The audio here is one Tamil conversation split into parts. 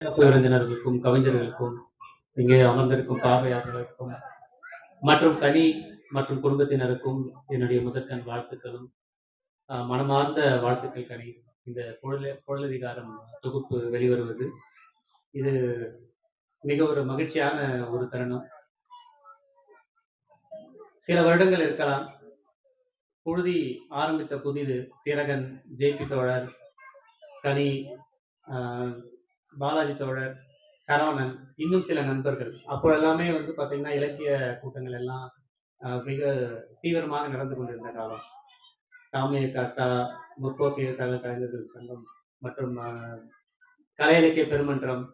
சிறப்பு விருந்தினர்களுக்கும், கவிஞர்களுக்கும், இங்கே அமர்ந்திருக்கும் பார்வையாளர்களுக்கும் மற்றும் கனி மற்றும் குடும்பத்தினருக்கும் என்னுடைய முதற்கண் வாழ்த்துக்களும், மனமார்ந்த வாழ்த்துக்கள் கனி. இந்த பொருளதிகாரம் தொகுப்பு வெளிவருவது இது மிக ஒரு மகிழ்ச்சியான ஒரு தருணம். சில வருடங்கள் இருக்கலாம். புழுதி ஆரம்பித்த புதிது சீரகன், ஜேபி தோழர், கனி, பாலாஜி தோழர், சரவணன், இன்னும் சில நண்பர்கள். அப்போ எல்லாமே வந்து பார்த்தீங்கன்னா, இலக்கிய கூட்டங்கள் எல்லாம் மிக தீவிரமாக நடந்து கொண்டிருந்த காலம். தாமிய காசா, முற்போக்கு கலைஞர்கள் சங்கம் மற்றும் கலை இலக்கிய பெருமன்றம்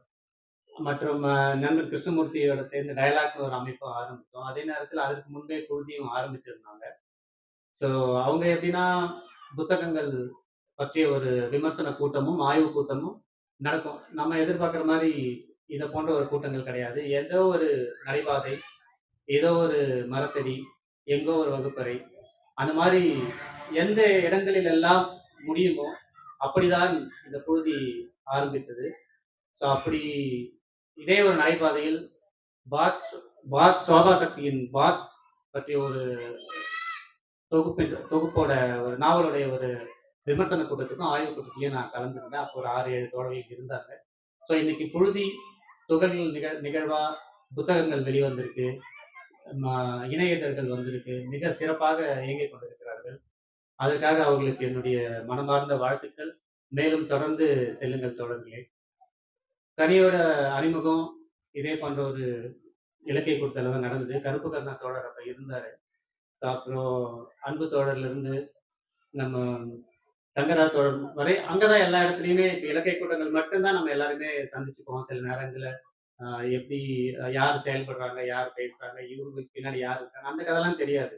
மற்றும் நண்பர் கிருஷ்ணமூர்த்தியோட சேர்ந்து டயலாக்னு ஒரு அமைப்பை ஆரம்பித்தோம். அதே நேரத்தில் அதற்கு முன்பே குழுதியும் ஆரம்பிச்சிருந்தாங்க. ஸோ அவங்க எப்படின்னா, புத்தகங்கள் பற்றிய ஒரு விமர்சன கூட்டமும் ஆய்வு கூட்டமும் நடக்கும். நம்ம எதிர்பார்க்குற மாதிரி இதை போன்ற ஒரு கூட்டங்கள் கிடையாது. ஏதோ ஒரு நடைபாதை, ஏதோ ஒரு மரத்தடி, எங்கோ ஒரு வகுப்பறை, அந்த மாதிரி எந்த இடங்களில் எல்லாம் முடியுமோ அப்படிதான் இந்த புழுதி ஆரம்பித்தது. ஸோ அப்படி இதே ஒரு நடைபாதையில் பாக்ஸ் பாக்ஸ் சோபா சக்தியின் பாக்ஸ் பற்றிய ஒரு தொகுப்போட ஒரு நாவலுடைய ஒரு விமர்சன கூட்டத்துக்கும் ஆய்வு கூட்டத்திலையும் நான் கலந்துருந்தேன். அப்போ ஒரு 6-7 தோழர்கள் இருந்தாங்க. ஸோ இன்னைக்கு புழுதி துகள்கள் நிகழ்வா புத்தகங்கள் வெளிவந்திருக்கு, இணையதழ்கள் வந்திருக்கு, மிக சிறப்பாக இயங்கிக் கொண்டிருக்கிறார்கள். அதற்காக அவர்களுக்கு என்னுடைய மனமார்ந்த வாழ்த்துக்கள். மேலும் தொடர்ந்து செல்லுங்கள் தோழர்களே. கனியோட அறிமுகம் இதே போன்ற ஒரு இலக்கிய கூட்டத்தில் தான் நடந்தது. கருப்பு கருணா தோழர் அப்ப இருந்தாரு. அப்புறம் அன்பு தோழர்ல இருந்து நம்ம தங்கராஜ் தோழர் வரை அங்கதான் எல்லா இடத்துலையுமே இலக்கிய கூட்டங்கள் மட்டும்தான் நம்ம எல்லாருமே சந்திச்சுக்குவோம். சில நேரங்கள்ல எப்படி யார் செயல்படுறாங்க, யார் பேசுறாங்க, இவங்களுக்கு பின்னாடி யார் இருக்காங்க, அந்த கதைலாம் தெரியாது.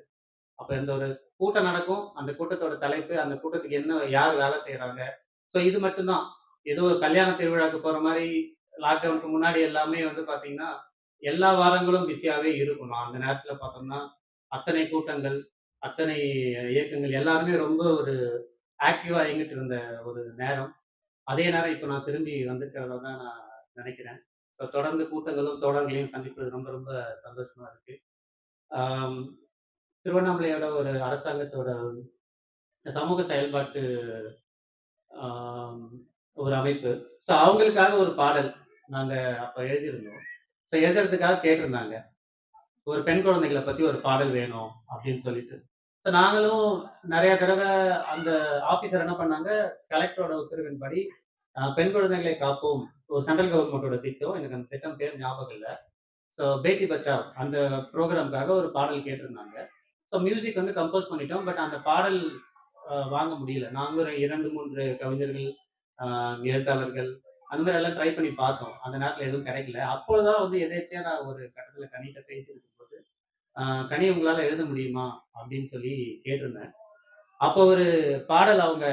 அப்ப இந்த ஒரு கூட்டம் நடக்கும். அந்த கூட்டத்தோட தலைப்பு, அந்த கூட்டத்துக்கு என்ன யார் வேலை செய்யறாங்க. ஸோ இது மட்டும்தான். ஏதோ ஒரு கல்யாண திருவிழாக்கு போற மாதிரி லாக்டவுனுக்கு முன்னாடி எல்லாமே வந்து பாத்தீங்கன்னா, எல்லா வாரங்களும் பிஸியாவே இருக்கும். நான் அந்த நேரத்துல பார்த்தோம்னா, அத்தனை கூட்டங்கள், அத்தனை இயக்கங்கள் எல்லாருமே ரொம்ப ஒரு ஆக்டிவா இயங்கிட்டு இருந்த ஒரு நேரம். அதே நேரம் இப்ப நான் திரும்பி வந்திருக்கிறதா தான் நான் நினைக்கிறேன். ஸோ தொடர்ந்து கூட்டங்களும், தோழர்களையும் சந்திப்பது ரொம்ப ரொம்ப சந்தோஷமா இருக்கு. ஆம், திருவண்ணாமலையோட ஒரு அரசாங்கத்தோட சமூக செயல்பாட்டு ஒரு அமைப்பு. ஸோ அவங்களுக்காக ஒரு பாடல் நாங்க அப்ப எழுதியிருந்தோம். ஸோ எழுதுறதுக்காக கேட்டிருந்தாங்க. ஒரு பெண் குழந்தைகள பத்தி ஒரு பாடல் வேணும் அப்படின்னு சொல்லிட்டு. ஸோ நாங்களும் நெறைய தடவை அந்த ஆஃபீசர் என்ன பண்ணாங்க, கலெக்டரோட உத்தரவின்படி பெண் குழந்தைகளை காப்போம். ஒரு சென்ட்ரல் கவர்மெண்ட்டோட திட்டம். எனக்கு அந்த திட்டம் பேர் ஞாபகம் இல்ல. ஸோ பேட்டி பச்சாவ் அந்த ப்ரோகிராம்க்காக ஒரு பாடல் கேட்டிருந்தாங்க. ஸோ மியூசிக் வந்து கம்போஸ் பண்ணிட்டோம். பட் அந்த பாடல் வாங்க முடியல. நாங்களும் ஒரு 2, 3 கவிஞர்கள், அ எழுத்தாளர்கள் அந்த மாரி எல்லாம் ட்ரை பண்ணி பார்த்தோம். அந்த நேரத்துல எதுவும் கிடைக்கல. அப்பொழுதுதான் வந்து எதேர்ச்சையா நான் ஒரு கட்டத்துல கனிட்ட பேசியிருக்கும்போது, "கனி உங்களால எழுத முடியுமா?" அப்படின்னு சொல்லி கேட்டிருந்தேன். அப்போ ஒரு பாடல் அவங்க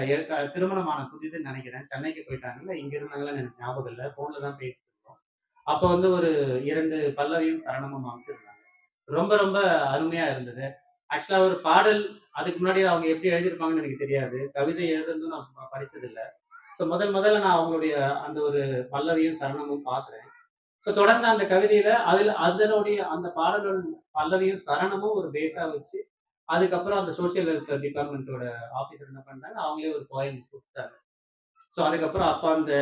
திருமணமான புதிதுன்னு நெனைக்கிறேன். சென்னைக்கு போயிட்டாங்க. இல்ல இங்க இருந்தாங்களான்னு எனக்கு ஞாபகம் இல்ல. ஃபோன்ல தான் பேசிட்டு இருந்தோம். அப்ப வந்து ஒரு 2 பல்லவியும் சரணமும் அமைச்சிருந்தாங்க. ரொம்ப ரொம்ப அருமையா இருந்தது. ஆக்சுவலா ஒரு பாடல் அதுக்கு முன்னாடி அவங்க எப்படி எழுதியிருப்பாங்கன்னு எனக்கு தெரியாது. கவிதை எழுதுனதும் நான் படிச்சதில்ல. ஸோ முதல்ல நான் அவங்களுடைய அந்த ஒரு பல்லவியும், சரணமும் பார்க்குறேன். ஸோ தொடர்ந்து அந்த கவிதையில அதனுடைய அந்த பாடலோட பல்லவியும், சரணமும் ஒரு பேஸா வச்சு, அதுக்கப்புறம் அந்த சோசியல் வெல்ஃபேர் டிபார்ட்மெண்ட்டோட ஆஃபீசர் என்ன பண்ணாங்க, அவங்களே ஒரு போயம் குடுத்துட்டாங்க. ஸோ அதுக்கப்புறம் அப்ப அந்த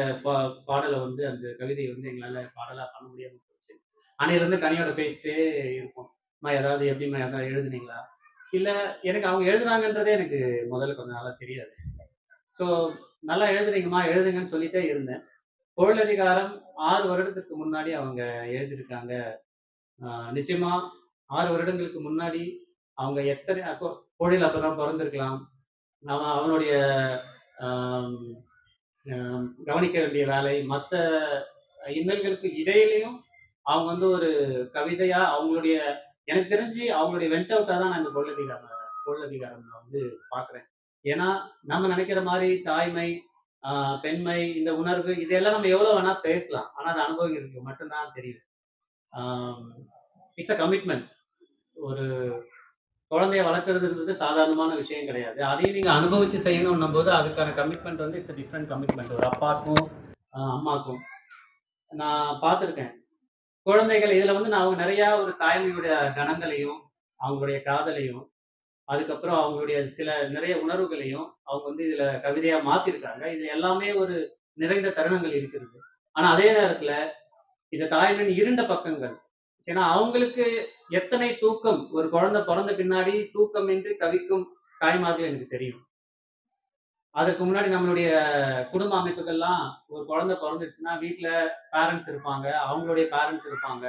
பாடல வந்து அந்த கவிதைய வந்து எங்களால பாடலா பண்ண முடியாம போச்சு. அன்னையிலருந்து கனியோட பேசிட்டே இருப்போம். "அம்மா ஏதாவது எப்படிம்மா எதாவது எழுதுனீங்களா?" இல்ல எனக்கு அவங்க எழுதுனாங்கன்றதே எனக்கு முதல்ல கொஞ்ச நாளா தெரியாது. ஸோ "நல்லா எழுதுறீங்கம்மா, எழுதுங்கன்னு" சொல்லிட்டே இருந்தேன். பொருளதிகாரம் 6 வருடத்துக்கு முன்னாடி அவங்க எழுதியிருக்காங்க. அ நிச்சயமா 6 வருடங்களுக்கு முன்னாடி அவங்க எத்தனை பொழில் அப்பதான் பொறந்திருக்கலாம். அவனுடைய அம் அ கவனிக்க வேண்டிய வேலை, மத்த இன்னல்களுக்கு இடையிலயும் அவங்க வந்து ஒரு கவிதையா அவங்களுடைய எனக்கு தெரிஞ்சு அவங்களுடைய வெண்ட் அவுட்டா தான் நான் இந்த பொருளதிகாரம் நான் வந்து பார்க்குறேன். ஏன்னா, நம்ம நெனைக்கிற மாரி தாய்மை, ஆ பெண்மை, இந்த உணர்வு இதெல்லாம் நம்ம எவ்வளோ வேணா பேசலாம். ஆனா, அது அனுபவிக்கிறதுக்கு மட்டும் தான் தெரியும். ஆம் இட்ஸ் அ கமிட்மெண்ட். ஒரு குழந்தைய வளர்க்கிறதுன்றது சாதாரணமான விஷயம் கிடையாது. அதையும் நீங்க அனுபவிச்சு செய்யணும்ன்னும்போது, அதுக்கான கமிட்மெண்ட் வந்து இட்ஸ் அ டிஃபரண்ட் கமிட்மெண்ட். ஒரு அப்பாக்கும், அம்மாக்கும். நான் பார்த்துருக்கேன். குழந்தைகள் இதுல வந்து நான் நெறையா ஒரு தாய்மையுடைய கணங்களையும், அவங்களுடைய காதலையும், அதுக்கப்புறம் அவங்களுடைய சில நிறைய உணர்வுகளையும் அவங்க வந்து இதுல கவிதையா மாத்திருக்காங்க. இது எல்லாமே ஒரு நிறைந்த தருணங்கள் இருக்கிறது. ஆனா அதே நேரத்துல இந்த தாய்மையின் இருண்ட பக்கங்கள். ஏன்னா அவங்களுக்கு எத்தனை தூக்கம் ஒரு குழந்தை பொறந்த பின்னாடி தூக்கமின்றி தவிக்கும் தாய்மார்கள் எனக்கு தெரியும். அதற்கு முன்னாடி நம்மளுடைய குடும்ப அமைப்புகள்லாம் ஒரு குழந்தை பொறந்துருச்சுன்னா, வீட்ல பேரன்ட்ஸ் இருப்பாங்க. அவங்களுடைய பேரன்ட்ஸ் இருப்பாங்க.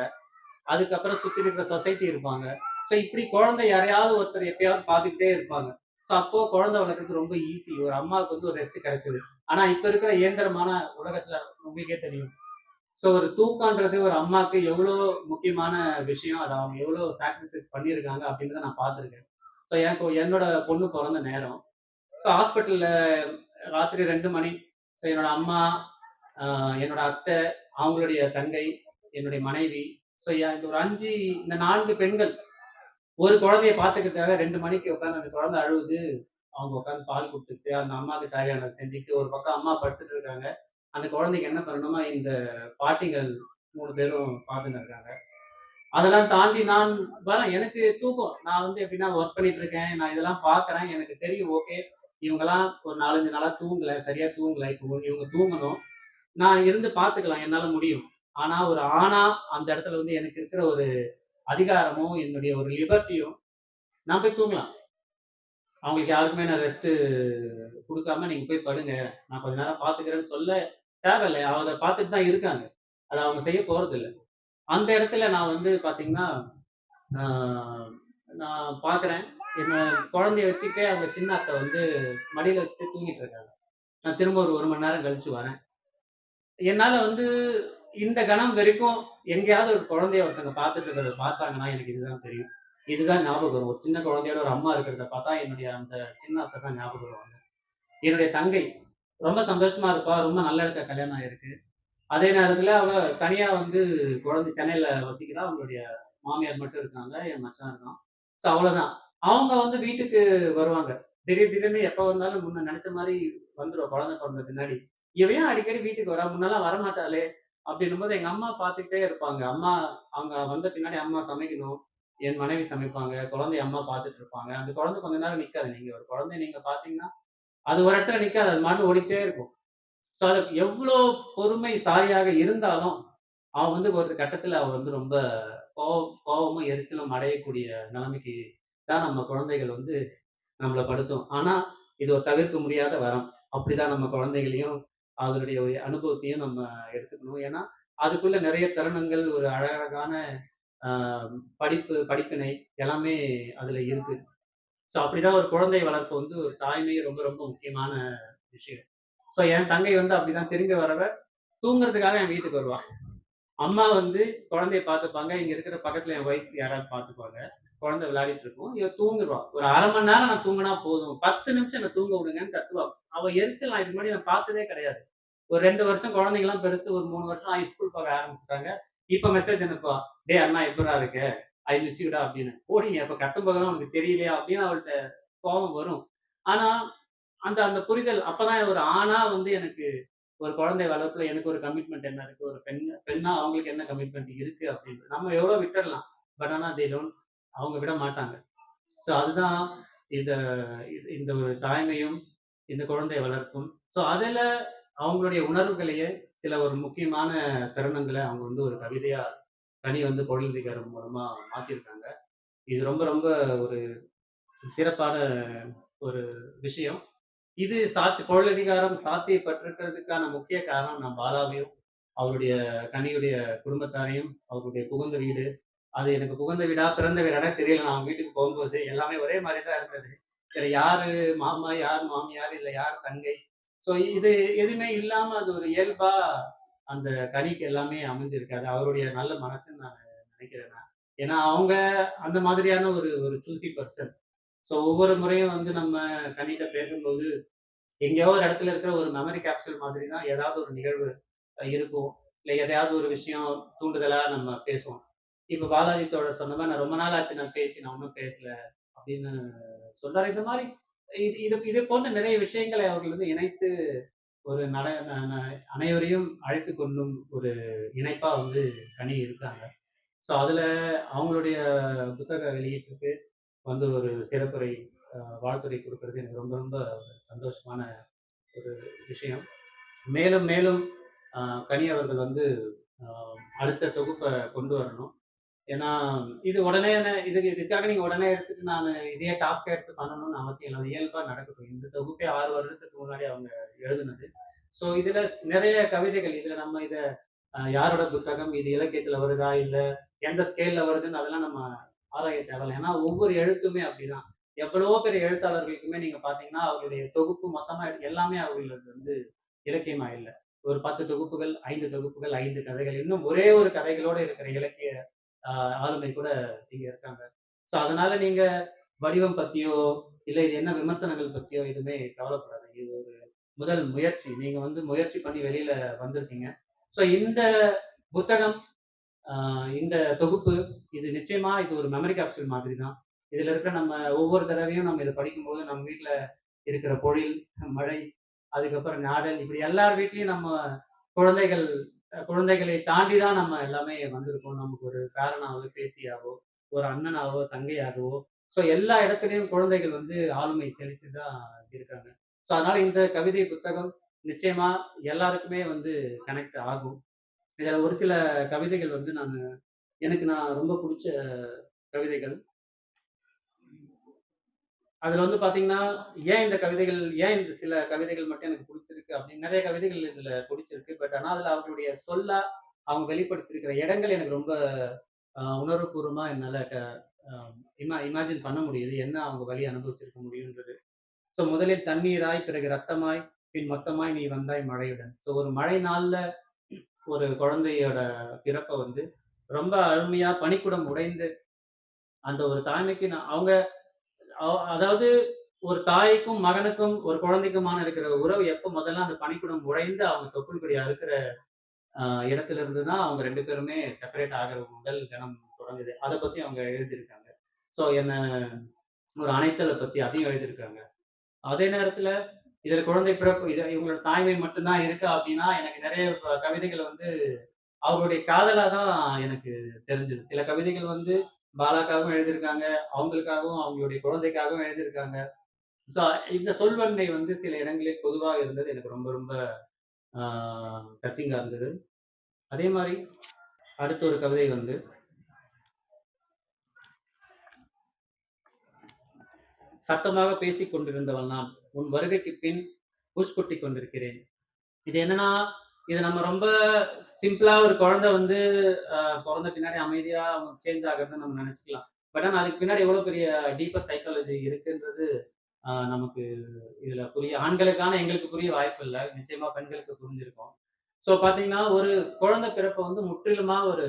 அதுக்கப்புறம் சுத்தி இருக்கிற சொசைட்டி இருப்பாங்க. ஸோ இப்படி குழந்தை யாரையாவது ஒருத்தர் எப்பயாவது பார்த்துக்கிட்டே இருப்பாங்க. ஸோ அப்போ குழந்தை வளர்க்கறது ரொம்ப ஈஸி. ஒரு அம்மாவுக்கு வந்து ஒரு ரெஸ்ட் கிடைச்சது. ஆனா இப்ப இருக்கிற இயந்திரமான உலகத்துல உங்களுக்கே தெரியும். ஸோ ஒரு தூக்கம்ன்றது ஒரு அம்மாக்கு எவ்வளோ முக்கியமான விஷயம். அத அவங்க எவ்வளோ சாக்ரிஃபைஸ் பண்ணியிருக்காங்க அப்படின்றத நான் பார்த்துருக்கேன். ஸோ எனக்கு என்னோட பொண்ணு பொறந்த நேரம். ஸோ ஹாஸ்பிட்டல்ல ராத்திரி 2 மணி. ஸோ என்னோட அம்மா, அ என்னோட அத்தை, அவங்களுடைய தங்கை, என்னுடைய மனைவி. ஸோ இந்த ஒரு 5 இந்த 4 பெண்கள் ஒரு குழந்தைய பார்த்துக்கிறதுக்காக 2 மணிக்கு உட்கார்ந்து அந்த குழந்தை அழுவுது. அவங்க உட்கார்ந்து பால் குடுத்துட்டு, அந்த அம்மாவுக்கு தேவையானத செஞ்சுட்டு, ஒரு பக்கம் அம்மா படுத்துட்டு இருக்காங்க. அந்த குழந்தைக்கு என்ன பண்ணணுமோ இந்த பாட்டிகள் 3 பேரும் பார்த்துன்னு இருக்காங்க. அதெல்லாம் தாண்டி நான் வரேன். எனக்கு தூக்கம். நான் வந்து எப்படின்னா ஒர்க் பண்ணிட்டு இருக்கேன். நான் இதெல்லாம் பார்க்குறேன். எனக்கு தெரியும் ஓகே. இவங்கலாம் ஒரு 4, 5 நாளா தூங்கல. சரியா தூங்கல. இப்போ இவங்க தூங்கணும். நான் இருந்து பார்த்துக்கலாம். என்னால முடியும். ஆனா ஒரு ஆணா அந்த இடத்துல வந்து எனக்கு இருக்கிற ஒரு அதிகாரமும், என்னுடைய ஒரு லிபர்ட்டியும் நான் போய் தூங்கலாம். அவங்களுக்கு யாருக்குமே நான் ரெஸ்ட்டு குடுக்காம நீங்க போய் படுங்க. நான் கொஞ்ச நேரம் பார்த்துக்கிறேன்னு சொல்ல தேவையில்ல. அவங்க பார்த்துட்டு தான் இருக்காங்க. அத அவங்க செய்ய போறதில்ல. அந்த இடத்துல நான் வந்து பார்த்தீங்கன்னா, ஆ நான் பார்க்குறேன். என்ன குழந்தைய வச்சுக்கிட்டே அவங்க சின்ன அத்தை வந்து மடியில வச்சுட்டு தூங்கிட்டு இருக்காங்க. நான் திரும்ப ஒரு 1 மணி நேரம் கழிச்சு வரேன். என்னால வந்து இந்த கணம் வரைக்கும் எங்கேயாவது ஒரு குழந்தைய ஒருத்தங்க பார்த்துட்டு இருக்கிறத பார்த்தாங்கன்னா, எனக்கு இதுதான் தெரியும். இதுதான் ஞாபகம் வரும். ஒரு சின்ன குழந்தையோட ஒரு அம்மா இருக்கிறத பார்த்தா, என்னுடைய அந்த சின்ன அத்தை தான் ஞாபகம் வருவாங்க. என்னுடைய தங்கை ரொம்ப சந்தோஷமா இருப்பா. ரொம்ப நல்ல இடத்துல கல்யாணம் ஆயிருக்கு. அதே நேரத்துல அவ தனியா வந்து குழந்தை சென்னையில வசிக்கிறா. அவங்களுடைய மாமியார் மட்டும் இருக்காங்க. என் மச்சான் இருக்கான். ஸோ அவ்வளோதான். அவங்க வந்து வீட்டுக்கு வருவாங்க. திடீர் திடீர்னு எப்ப வந்தாலும் முன்ன நெனச்ச மாரி வந்துருவா குழந்தை பொறந்த பின்னாடி. இவ ஏன் அடிக்கடி வீட்டுக்கு வரா? முன்னலாம் வரமாட்டாளே! அப்டின்னும்போது எங்க அம்மா பார்த்துக்கிட்டே இருப்பாங்க. அம்மா அவங்க வந்த பின்னாடி அம்மா சமைக்கணும். என் மனைவி சமைப்பாங்க. குழந்தைய அம்மா பார்த்துட்டு இருப்பாங்க. அந்த குழந்தை கொஞ்ச நேரம் நிக்காது. நீங்க ஒரு குழந்தைய நீங்க பார்த்தீங்கன்னா, அது ஒரு இடத்துல நிக்காது. அது பாட்டுன்னு ஓடிக்கிட்டே இருக்கும். ஸோ அது எவ்ளோ பொறுமைசாலியாக இருந்தாலும், அவ வந்து ஒரு கட்டத்துல அவ வந்து ரொம்ப கோவமும், எரிச்சலும் அடையக்கூடிய நிலைமைக்கு தான் நம்ம குழந்தைகள் வந்து நம்மள படுத்தும். ஆனா, இது ஒரு தவிர்க்க முடியாத வரம். அப்படிதான் நம்ம குழந்தைகளையும், அதனுடைய ஒரு அனுபவத்தையும் நம்ம எடுத்துக்கணும். ஏன்னா, அதுக்குள்ள நெறைய தருணங்கள், ஒரு அழகழகான அ படிப்பினை எல்லாமே அதுல இருக்கு. ஸோ அப்படிதான் ஒரு குழந்தை வளர்ப்பு வந்து ஒரு தாய்மை ரொம்ப ரொம்ப முக்கியமான விஷயம். ஸோ என் தங்கை வந்து அப்படிதான் திரும்பி வரவ, தூங்குறதுக்காக என் வீட்டுக்கு வருவா. அம்மா வந்து குழந்தைய பார்த்துப்பாங்க. இங்க இருக்கிற பக்கத்துல என் ஒய்ஃப் யாராவது பார்த்துப்பாங்க. குழந்தை விளையாடிட்டு இருக்கும். இவ தூங்கிருவா. ஒரு 1/2 மணி நேரம் நான் தூங்குனா போதும். 10 நிமிஷம் என்ன தூங்க விடுங்கன்னு கத்துவா. அவ எரிச்சல் நான் இதுக்கு முன்னாடி நான் பார்த்ததே கிடையாது. ஒரு 2 வருஷம் குழந்தைங்கலாம் பெருசு. ஒரு 3 வருஷம் ஆகி ஸ்கூல் போக ஆரம்பிச்சுட்டாங்க. இப்ப மெசேஜ் அனுப்புவா. "டேய் அண்ணா எப்புட்றா இருக்க? ஐ மிஸ் யூ டா" அப்படின்னு. போடி அப்ப கத்தும்போதெல்லாம் உனக்கு தெரியலையா? அப்படின்னு அவள்ட்ட கோவம் வரும். ஆனா, அந்த அந்த புரிதல் அப்பதான் ஒரு ஆணா வந்து எனக்கு ஒரு குழந்தை வளர்ப்புல எனக்கு ஒரு கமிட்மெண்ட் என்ன இருக்கு? ஒரு பெண்ணா அவங்களுக்கு என்ன கமிட்மெண்ட் இருக்கு அப்படின்னு. நம்ம எவ்வளோ விட்டுறலாம். பட் ஆனா தே டோன்ட் அவங்க விட மாட்டாங்க. ஸோ அதுதான் இத இந்த ஒரு தாய்மையும், இந்த குழந்தை வளர்ப்பும். ஸோ அதுல அவங்களுடைய உணர்வுகளையே சில ஒரு முக்கியமான தருணங்கள அவங்க வந்து ஒரு கவிதையா கனி வந்து பொருளதிகாரம் மூலமா மாத்தியிருக்காங்க. இது ரொம்ப ரொம்ப ஒரு சிறப்பான ஒரு விஷயம். இது பொருளதிகாரம் சாத்தியப்பட்டிருக்கிறதுக்கான முக்கிய காரணம் நான் பாலாவையும், அவருடைய கனியுடைய குடும்பத்தாரையும், அவருடைய புகுந்த வீடு, அது எனக்கு புகுந்த வீடா, பிறந்த வீடானே தெரியல. நான் அவங்க வீட்டுக்கு போகும்போது எல்லாமே ஒரே மாரி தான் இருந்தது. இதுல யாரு மாமா, யார் மாமியார், இல்ல யார் தங்கை. ஸோ இது எதுவுமே இல்லாம அது ஒரு இயல்பா அந்த கனிக்கு எல்லாமே அமைஞ்சிருக்கு. அது அவருடைய நல்ல மனசுன்னு நான் நினைக்கிறேன் நான். ஏன்னா அவங்க அந்த மாதிரியான ஒரு ஒரு சூஸி பெர்சன். ஸோ ஒவ்வொரு முறையும் வந்து நம்ம கனிட்ட பேசும்போது எங்கேயோ ஒரு இடத்துல இருக்கிற ஒரு மெமரி கேப்சூல் மாதிரி தான் ஏதாவது ஒரு நிகழ்வு இருக்கும். இல்ல எதையாவது ஒரு விஷயம் தூண்டுதலா நம்ம பேசுவோம். இப்ப பாலாஜி தோழர் சொன்ன மாரி, "நான் ரொம்ப நாள் ஆச்சு நான் பேசி, நான் ஒண்ணும் பேசல." அப்படின்னு சொல்றாரு. இந்த மாரி இது இது இது போன்ற நிறைய விஷயங்களை அவர்கள் வந்து இணைத்து ஒரு நட ந ந அனைவரையும் அழைத்துக் கொள்ளும் ஒரு இணைப்பா வந்து கனி இருக்காங்க. ஸோ அதுல அவங்களுடைய புத்தக வெளியீட்டுக்கு வந்து ஒரு சிறப்புரை, வாழ்த்துரை குடுக்குறது எனக்கு ரொம்ப ரொம்ப சந்தோஷமான ஒரு விஷயம். மேலும் மேலும் அ கனி அவர்கள் வந்து அ அடுத்த தொகுப்ப கொண்டு வரணும். ஏன்னா, இது உடனே இதுக்காக நீங்க உடனே எடுத்துட்டு நானு இதையே டாஸ்க்கா எடுத்து பண்ணணும்னு அவசியம் இல்ல. அது இயல்பா நடக்கட்டும். இந்த தொகுப்பே 6 வருடத்துக்கு முன்னாடி அவங்க எழுதுனது. ஸோ இதுல நிறைய கவிதைகள் இதுல நம்ம இத யாரோட புத்தகம்? இது இலக்கியத்துல வருதா? இல்ல எந்த ஸ்கேல்ல வருதுன்னு அதெல்லாம் நம்ம ஆராய தேவையில்ல. ஏன்னா ஒவ்வொரு எழுத்துமே அப்படிதான். எவ்வளவோ பெரிய எழுத்தாளர்களுக்குமே நீங்க பார்த்தீங்கன்னா, அவர்களுடைய தொகுப்பு மொத்தமா எல்லாமே அவர்களுக்கு வந்து இலக்கியமா இல்ல. ஒரு 10 தொகுப்புகள், 5 தொகுப்புகள், 5 கதைகள். இன்னும் ஒரே ஒரு கதைகளோட இருக்கிற இலக்கிய அ ஆளுமை கூட இங்க இருக்காங்க. ஸோ அதனால நீங்க வடிவம் பத்தியோ, இல்ல இது என்ன விமர்சனங்கள் பத்தியோ எதுவுமே கவலைப்படாதீங்க. இது ஒரு முதல் முயற்சி. நீங்க வந்து முயற்சி பண்ணி வெளியில வந்திருக்கீங்க. ஸோ இந்த புத்தகம், அ இந்த தொகுப்பு இது நிச்சயமா இது ஒரு மெமரி கேப்சூல் மாதிரி தான். இதுல இருக்கிற நம்ம ஒவ்வொரு தடவையும் நம்ம இத படிக்கும்போது நம்ம வீட்ல இருக்கிற பொழில், மழை, அதுக்கப்புறம் ஞாடல் இப்படி எல்லார் வீட்லயும் நம்ம குழந்தைகள் குழந்தைகளை தாண்டி தான் நம்ம எல்லாமே வந்திருக்கோம். நமக்கு ஒரு பேரனாவோ, பேத்தியாவோ, ஒரு அண்ணனாவோ, தங்கையாகவோ, ஸோ எல்லா இடத்துலயும் குழந்தைகள் வந்து ஆளுமை செலுத்தி தான் இருக்காங்க. ஸோ அதனால இந்த கவிதை புத்தகம் நிச்சயமா எல்லாருக்குமே வந்து கனெக்ட் ஆகும். இதுல ஒரு சில கவிதைகள் வந்து நான் ரொம்ப புடிச்ச கவிதைகள். அதுல வந்து பாத்தீங்கன்னா, ஏன் இந்த சில கவிதைகள் மட்டும் எனக்கு புடிச்சிருக்கு அப்படின்னு நெறைய கவிதைகள் இதுல புடிச்சிருக்கு. பட் ஆனா அதுல அவங்களுடைய சொல்லா, அவங்க வெளிப்படுத்தியிருக்கிற இடங்கள் எனக்கு ரொம்ப உணர்வுபூர்வமா என்னால அ இமேஜின் பண்ண முடியுது. என்ன அவங்க வலி அனுபவிச்சிருக்க முடியுன்றது. ஸோ முதலில் தண்ணீராய், பிறகு ரத்தமாய், பின் மொத்தமாய் நீ வந்தாய் மழையுடன். ஸோ ஒரு மழை நாள்ல ஒரு குழந்தையோட பிறப்ப வந்து ரொம்ப அருமையா பனிக்குடம் உடைந்து அந்த ஒரு தாய்மைக்கு நான் அவங்க அதாவது ஒரு தாய்க்கும், மகனுக்கும், ஒரு குழந்தைக்குமான இருக்கிற உறவு எப்ப முதல்ல அந்த பனிக்குடம் உடைந்து அவங்க தொப்புள் கொடி அறுக்கிற அ இடத்துல இருந்து தான் அவங்க 2 பேருமே செப்பரேட் ஆகுற முதல் தினம் தொடங்குது. அத பத்தி அவங்க எழுதியிருக்காங்க. ஸோ என்ன ஒரு அணைத்தல பத்தி அதையும் எழுதியிருக்காங்க. அதே நேரத்துல இதுல குழந்தை பிறப்பு இவங்களோட தாய்மை மட்டும் தான் இருக்கா அப்டின்னா, எனக்கு நெறைய கவிதைகள் வந்து அவர்களுடைய காதலா தான் எனக்கு தெரிஞ்சது. சில கவிதைகள் வந்து பாலாக்காகவும் எழுதியிருக்காங்க. அவங்களுக்காகவும், அவங்களுடைய குழந்தைக்காகவும் எழுதியிருக்காங்க. ஸோ இந்த சொல்வன்மை வந்து சில இடங்களில் பொதுவா இருந்தது எனக்கு ரொம்ப ரொம்ப ஆ டச்சிங்கா இருந்தது. அதே மாரி அடுத்த ஒரு கவிதை வந்து, "சத்தமாக பேசிக் கொண்டிருந்தவள் நான். உன் வருகைக்குப் பின் புஷ் கொட்டிக் கொண்டிருக்கிறேன்." இது என்னன்னா, இது நம்ம ரொம்ப சிம்பிளா ஒரு குழந்தை வந்து அ பொறந்த பின்னாடி அமைதியா அவங்க சேஞ்ச் ஆகுறதுன்னு நம்ம நெனச்சுக்கலாம். பட் ஆனா அதுக்கு பின்னாடி எவ்வளோ பெரிய டீப்பர் சைக்காலஜி இருக்குன்றது நமக்கு இதுல ஆண்களுக்கான எங்களுக்கு புரிய வாய்ப்பில்ல. நிச்சயமா பெண்களுக்கு புரிஞ்சிருக்கும். ஸோ பார்த்தீங்கன்னா, ஒரு குழந்தை பிறப்ப வந்து முற்றிலுமா ஒரு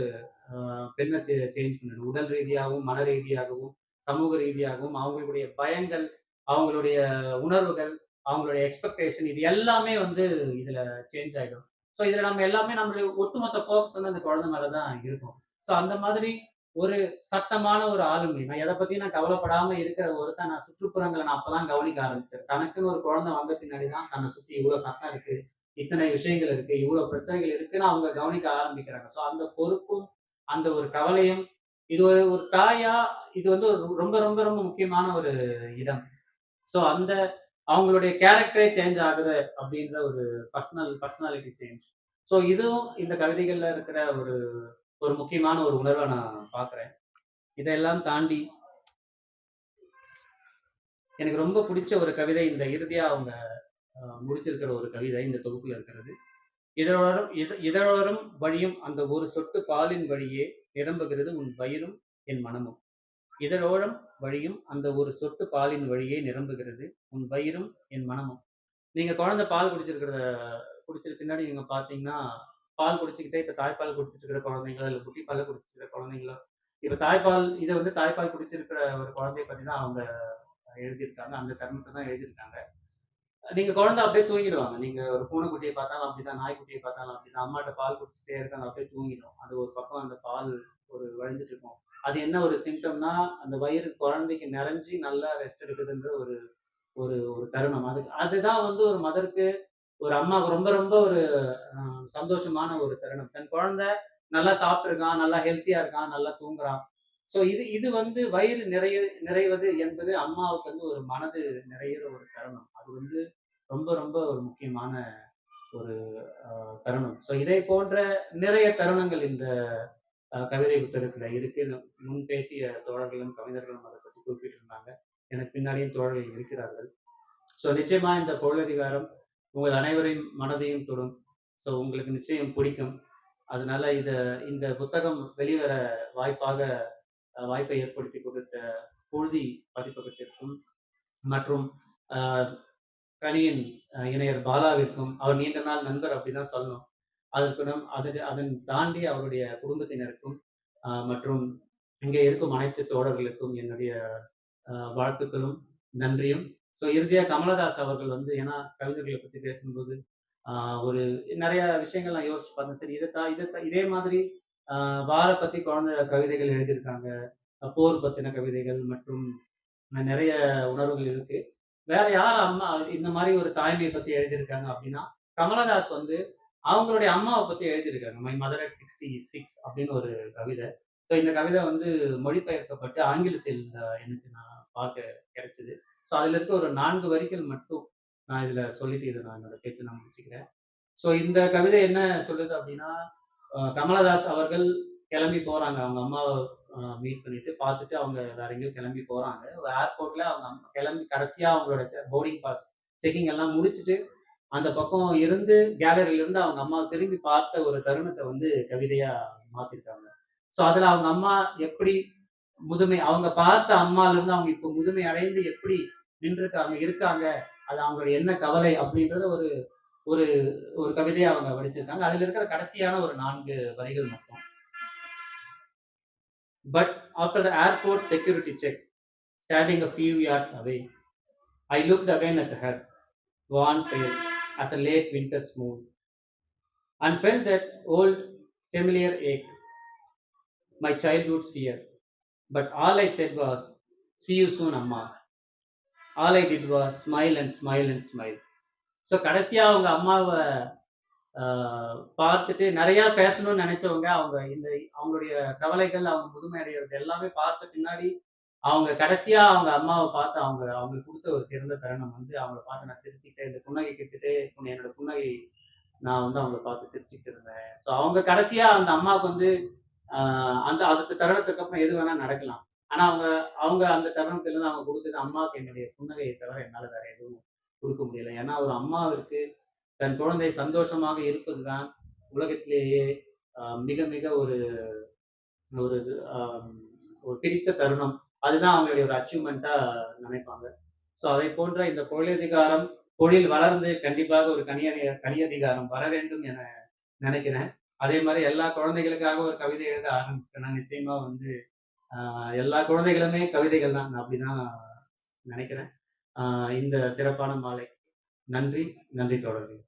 அ பெண்ண சேஞ்ச் பண்ணிடும். உடல் ரீதியாகவும், மன ரீதியாகவும், சமூக ரீதியாகவும் அவங்களுடைய பயங்கள், அவங்களுடைய உணர்வுகள், அவங்களுடைய எக்ஸ்பெக்டேஷன் இது எல்லாமே வந்து இதுல சேஞ்ச் ஆயிடும். ஸோ இதுல நம்ம எல்லாமே நம்மளுடைய ஒட்டுமொத்த ஃபோக்கஸ் வந்து அந்த குழந்தை மேல தான் இருக்கும். ஸோ அந்த மாதிரி ஒரு சத்தமான ஒரு ஆளுமை. எத பத்தியும் நான் கவலைப்படாம இருக்கிற ஒருத்தன் சுற்றுப்புறங்கள நான் அப்பதான் கவனிக்க ஆரம்பிச்சேன். தனக்குன்னு ஒரு குழந்தை வந்த பின்னாடி தான் தன்ன சுத்தி இவ்ளோ சத்தம் இருக்கு. இத்தனை விஷயங்கள் இருக்கு. இவ்ளோ பிரச்சனைகள் இருக்குன்னு அவங்க கவனிக்க ஆரம்பிக்கிறாங்க. ஸோ அந்த பொறுப்பும், அந்த ஒரு கவலையும், இது ஒரு ஒரு தாயா இது வந்து ஒரு ரொம்ப ரொம்ப ரொம்ப முக்கியமான ஒரு இடம். ஸோ அந்த அவங்களுடைய கேரக்டரே சேஞ்ச் ஆகுது அப்படின்ற ஒரு பர்சனாலிட்டி சேஞ்ச். ஸோ இதுவும் இந்த கவிதைகள்ல இருக்கிற ஒரு ஒரு முக்கியமான ஒரு உணர்வா நான் பார்க்குறேன். இதெல்லாம் தாண்டி எனக்கு ரொம்ப புடிச்ச ஒரு கவிதை இந்த இறுதியா அவங்க முடிச்சிருக்கிற ஒரு கவிதை இந்த தொகுப்புல இருக்கிறது. இதழோரம் வழியும் அந்த ஒரு சொட்டு பாலின் வழியே நிரம்புகிறது உன் வயிறும் என் மனமும். இதழோரம் வழியும் அந்த ஒரு சொட்டு பாலின் வழியே நிரம்புகிறது உன் வயிறும் என் மனமும். நீங்க குழந்தை பால் குடிச்சது பின்னாடி நீங்க பார்த்தீங்கன்னா, பால் குடிச்சுக்கிட்டே இப்ப தாய்ப்பால் குடிச்சிட்டு இருக்கிற குழந்தைங்களோ, இல்ல புட்டி பால்ல குடிச்சிட்டு இருக்கிற குழந்தைங்களோ, இப்ப இத வந்து தாய்ப்பால் குடிச்சிருக்கிற ஒரு குழந்தைய பத்தி தான் அவங்க எழுதியிருக்காங்க. அந்த தருணத்த தான் எழுதியிருக்காங்க. நீங்க குழந்தை அப்படியே தூங்கிடுவாங்க. நீங்க ஒரு பூனைக்குட்டிய பார்த்தாலும் அப்படிதான், நாய்க்குட்டிய பார்த்தாலும் அப்படிதான். அம்மாட்ட பால் குடிச்சுட்டே இருக்காங்க. அப்படியே தூங்கிடும். அது ஒரு பக்கம் அந்த பால் ஒரு வழிஞ்சுட்டு இருக்கும். அது என்ன ஒரு சிம்ப்டம்னா, அந்த வயிறு குழந்தைக்கு நெறஞ்சு நல்லா ரெஸ்ட் எடுக்குதுன்ற ஒரு ஒரு ஒரு தருணம். அதுதான் வந்து ஒரு மதருக்கு ஒரு அம்மாவுக்கு ரொம்ப ரொம்ப ஒரு அ சந்தோஷமான ஒரு தருணம். தன் குழந்தை நல்லா சாப்பிட்டுருக்கான், நல்லா ஹெல்த்தியா இருக்கான், நல்லா தூங்குறான். ஸோ இது இது வந்து வயிறு நிறைவது என்பது அம்மாவுக்கு வந்து ஒரு மனது நிறையிற ஒரு தருணம். அது வந்து ரொம்ப ரொம்ப ஒரு முக்கியமான ஒரு தருணம். ஸோ இதை போன்ற நிறைய தருணங்கள் இந்த கவிதை புத்தகத்துல இருக்குன்னு முன் பேசிய தோழர்களும், கவிஞர்களும் அத பத்தி குறிப்பிட்டிருந்தாங்க. எனக்கு பின்னாடியும் தோழர்கள் இருக்கிறார்கள். ஸோ நிச்சயமா இந்த பொருளதிகாரம் உங்கள் அனைவரின் மனதையும் தொடும். ஸோ உங்களுக்கு நிச்சயம் பிடிக்கும். அதனால இந்த புத்தகம் வெளிவர வாய்ப்பாக வாய்ப்பை ஏற்படுத்தி கொடுத்த புழுதி பதிப்பகத்திற்கும் மற்றும் அ கணியன் இணையர் பாலாவிற்கும், அவர் நீண்ட நாள் நண்பர் அப்படிதான் சொல்லணும். அதற்கு அதன் தாண்டி அவருடைய குடும்பத்தினருக்கும், மற்றும் இங்கே இருக்கும் அனைத்து தோழர்களுக்கும் என்னுடைய வாழ்த்துக்களும், நன்றியும். ஸோ இறுதியா கமலதாஸ் அவர்கள் வந்து ஏன்னா கவிஞர்கள பத்தி பேசும்போது, ஆ ஒரு நெறைய விஷயங்கள் நான் யோசிச்சு பார்த்தேன். சரி இதே மாதிரி ஆ வார பத்தி குழந்தை கவிதைகள் எழுதியிருக்காங்க. போர் பத்தின கவிதைகள் மற்றும் நெறைய உணர்வுகள் இருக்கு. வேற யார் அம்மா இந்த மாரி ஒரு தாய்மைய பத்தி எழுதியிருக்காங்க அப்டின்னா, கமலஹாஸ் வந்து அவங்களுடைய அம்மாவ பத்தி எழுதியிருக்காங்க. மை மதர் அட் 66 அப்படின்னு ஒரு கவிதை. ஸோ இந்த கவிதை வந்து மொழிபெயர்க்கப்பட்டு ஆங்கிலத்தில் எனக்கு நான் பார்க்க கிடைச்சது. ஸோ அதில இருக்க ஒரு 4 வரிகள் மட்டும் நான் இதில சொல்லிட்டு நான் என்னோட பேச்ச நான் முடிச்சுக்கிறேன். ஸோ இந்த கவிதை என்ன சொல்லுது அப்டின்னா, கமலதாஸ் அவர்கள் கிளம்பி போறாங்க. அவங்க அம்மாவ மீட் பண்ணிட்டு, பார்த்துட்டு அவங்க வேற எங்கேயோ கிளம்பி போறாங்க. ஏர்போர்ட்ல அவங்க அம்மா கிளம்பி கடைசியா அவங்களோட போர்டிங் பாஸ் செக்கிங் எல்லாம் முடிச்சுட்டு, அந்த பக்கம் இருந்து கேலரில இருந்து அவங்க அம்மாவ திரும்பி பார்த்த ஒரு தருணத்த வந்து கவிதையா மாத்திருக்காங்க. ஸோ அதுல அவங்க அம்மா எப்படி அவங்க பார்த்த அம்மாலருந்து அவங்க இப்ப முதுமை அடைந்து எப்படி இருக்காங்க. அது அவங்களுடைய என்ன கவலை அப்படின்றத ஒரு ஒரு ஒரு கவிதையா அவங்க வடிச்சிருக்காங்க. அதுல இருக்கிற கடைசியான ஒரு 4 வரிகள் மட்டும். But after the airport security check, standing a few yards away, I looked again at her, worn pale as a late winter's moon, and felt that old familiar ache, my childhood's fear. But all I said was, "See you soon, Amma." All I did was smile and smile and smile. So கடைசியா அவங்க அம்மாவ ஆ பார்த்துட்டு நெறையா பேசணும்னு நெனைச்சவங்க, அவங்களுடைய கவலைகள், அவங்க முதுமை அடையறது எல்லாமே பார்த்த பின்னாடி, அவங்க கடைசியா அவங்க அம்மாவ பார்த்து அவங்களுக்கு குடுத்த ஒரு சிறந்த தருணம் வந்து, அவங்கள பார்த்து நான் சிரிச்சுக்கிட்டே, இந்த புன்னகை கிட்டுட்டே என்னோட புன்னகை நான் வந்து அவங்கள பார்த்து சிரிச்சுக்கிட்டு இருந்தேன். ஸோ அவங்க கடைசியா அந்த அம்மாவுக்கு வந்து ஆ அடுத்த தருணத்துக்கு அப்புறம் எது வேணா நடக்கலாம். ஆனா அவங்க அவங்க அந்த தருணத்திலருந்து அவங்க குடுத்தது அம்மாவுக்கு என்னுடைய புன்னகையை தவிர என்னால வேற எதுவும் குடுக்க முடியல. ஏன்னா ஒரு அம்மாவிற்கு தன் குழந்தை சந்தோஷமாக இருப்பதுதான் உலகத்திலேயே மிக மிக ஒரு ஒரு அ ஒரு பிடித்த தருணம். அதுதான் அவங்களுடைய ஒரு அச்சீவ்மென்ட்டா நினைப்பாங்க. ஸோ அதைப் போன்ற இந்த பொருளதிகாரம், பொழில் வளர்ந்து கண்டிப்பாக ஒரு கனியதிகாரம் வர வேண்டும் என நினைக்கிறேன். அதே மாரி எல்லா குழந்தைகளுக்காக ஒரு கவிதை எழுத ஆரம்பிச்சுட்டேன்னா, நிச்சயமா வந்து எல்லா குழந்தைகளுமே கவிதைகள் தான். நான் அப்படிதான் நினைக்கிறேன். இந்த சிறப்பான மாலை. நன்றி, நன்றி தோழர்களே!